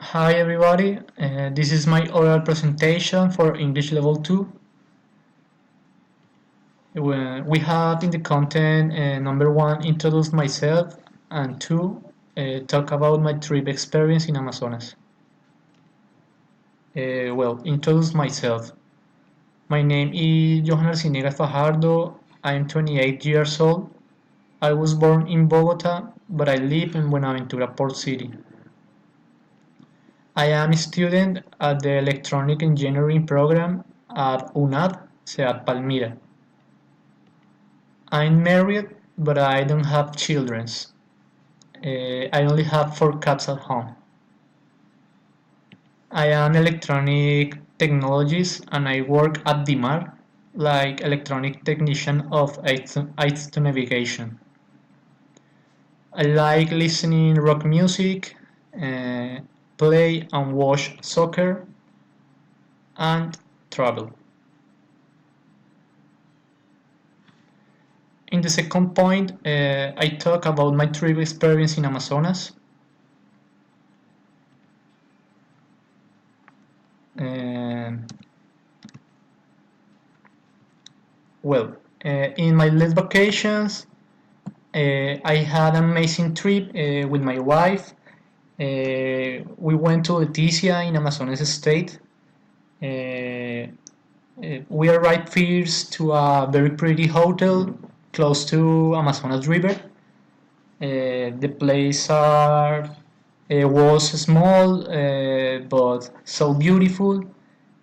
Hi everybody, this is my oral presentation for English Level 2. We have in the content number 1 introduce myself and 2 talk about my trip experience in Amazonas. Introduce myself. My name is Johan Arciniegas Fajardo. I am 28 years old. I was born in Bogota, but I live in Buenaventura Port City. I am a student at the Electronic Engineering program at UNAD, Ciudad Palmira. I'm married, but I don't have children. I only have 4 cats at home. I am electronic technologist and I work at DIMAR, like electronic technician of aids to navigation. I like listening rock music, uh, play and watch soccer, and travel. In the second point, I talk about my trip experience in Amazonas. Um, well, in my last vacations, I had an amazing trip with my wife. We went to Leticia in Amazonas state. We arrived first to a very pretty hotel close to Amazonas River. The place was small but so beautiful.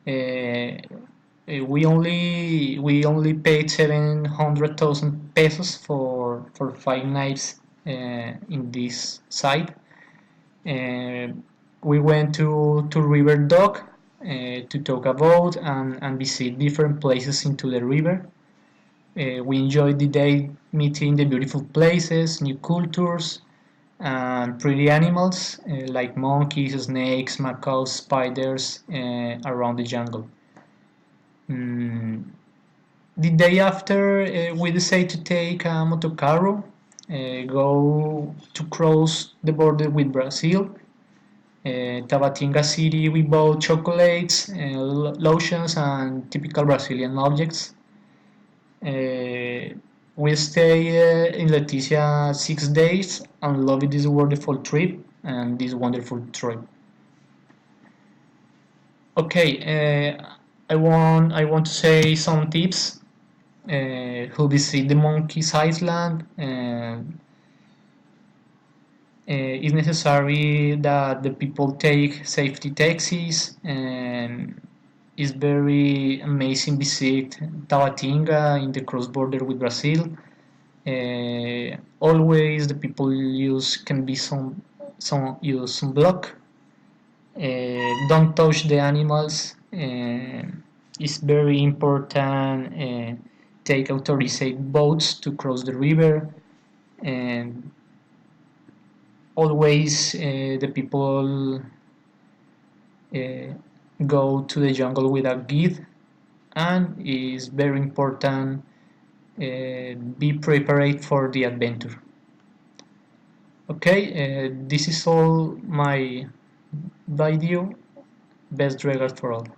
We only paid 700,000 pesos for 5 nights in this site. Uh, we went to River Dock to talk about and visit different places into the river. We enjoyed the day meeting the beautiful places, new cultures, and pretty animals like monkeys, snakes, macaws, spiders around the jungle. Mm, the day after, we decided to take a motocarro, go to cross the border with Brazil. Tabatinga City, we bought chocolates, lotions, and typical Brazilian objects. Uh, we stayed in Leticia 6 days and loved this wonderful trip and this wonderful trip. Okay, I want to say some tips. Who visit the Monkeys Island. It's necessary that the people take safety taxis, and it's very amazing visit Tabatinga in the cross border with Brazil. Always the people use can be some use some block. Don't touch the animals. It's very important. Take authorized boats to cross the river, and always the people uh, go to the jungle with a guide, and it's very important be prepared for the adventure. Okay, this is all my video. Best regards for all.